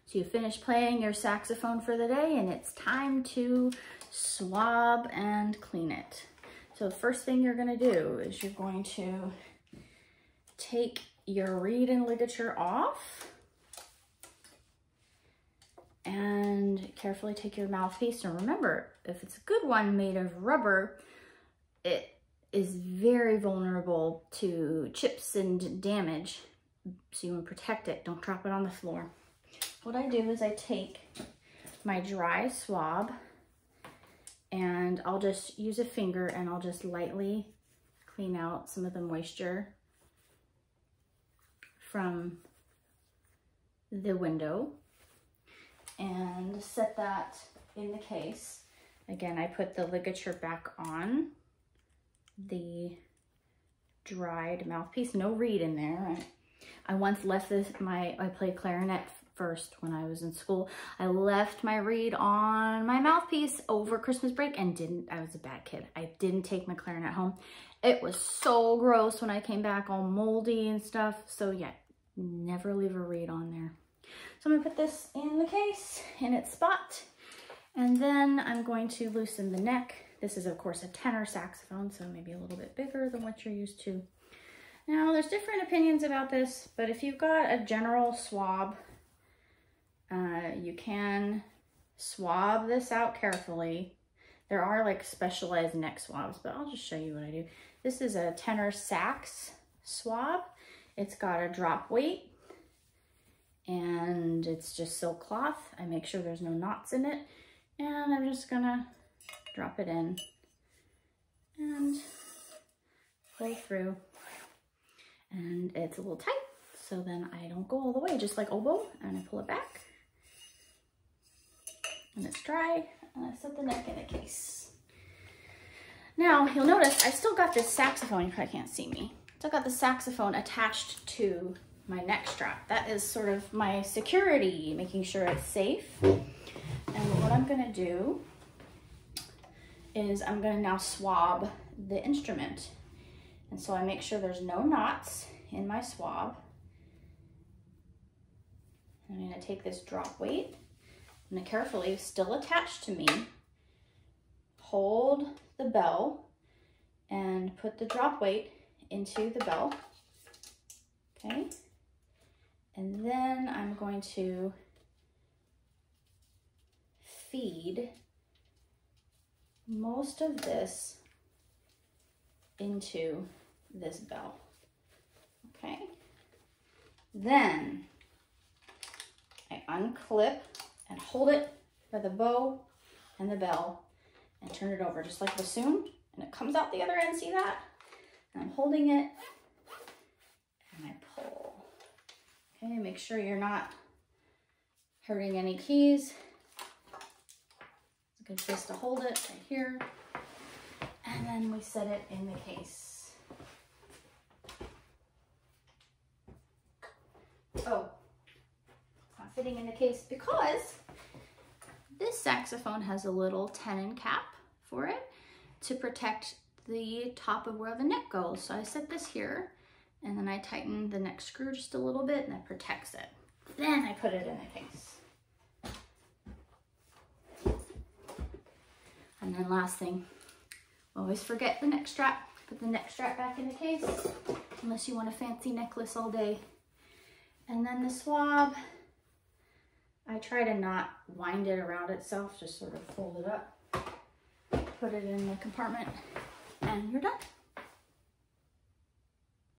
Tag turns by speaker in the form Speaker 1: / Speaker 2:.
Speaker 1: So you finish playing your saxophone for the day and it's time to swab and clean it. So the first thing you're gonna do is you're going to take your reed and ligature off and carefully take your mouthpiece. And remember, if it's a good one made of rubber, it is very vulnerable to chips and damage. So you want to protect it, don't drop it on the floor. What I do is I take my dry swab and I'll just use a finger and I'll just lightly clean out some of the moisture from the window and set that in the case. Again, I put the ligature back on the dried mouthpiece, no reed in there. I once left this, I played clarinet first when I was in school. I left my reed on my mouthpiece over Christmas break and I was a bad kid. I didn't take my clarinet home. It was so gross when I came back, all moldy and stuff. So yeah, never leave a reed on there. So I'm gonna put this in the case in its spot. And then I'm going to loosen the neck. This is of course a tenor saxophone, so maybe a little bit bigger than what you're used to. Now there's different opinions about this, but if you've got a general swab, you can swab this out carefully. There are like specialized neck swabs, but I'll just show you what I do. This is a tenor sax swab. It's got a drop weight and it's just silk cloth. I make sure there's no knots in it. And I'm just gonna drop it in and pull through. And it's a little tight, so then I don't go all the way, just like oboe, and I pull it back. And it's dry, and I set the neck in a case. Now, you'll notice I still got this saxophone, you probably can't see me. Still got the saxophone attached to my neck strap. That is sort of my security, making sure it's safe. And what I'm gonna do is I'm gonna now swab the instrument. And so I make sure there's no knots in my swab. I'm gonna take this drop weight. I'm gonna carefully, still attached to me, hold the bell and put the drop weight into the bell, okay? And then I'm going to feed most of this into this bell, okay? Then I unclip and hold it by the bow and the bell and turn it over just like bassoon, and it comes out the other end, see that? And I'm holding it and I pull. Okay, make sure you're not hurting any keys. It's a good place to hold it right here. And then we set it in the case. Oh, it's not fitting in the case because this saxophone has a little tenon cap for it to protect the top of where the neck goes. So I set this here and then I tighten the neck screw just a little bit and that protects it. Then I put it in the case. And then last thing, always forget the neck strap. Put the neck strap back in the case, unless you want a fancy necklace all day. And then the swab, I try to not wind it around itself, just sort of fold it up, put it in the compartment, and you're done.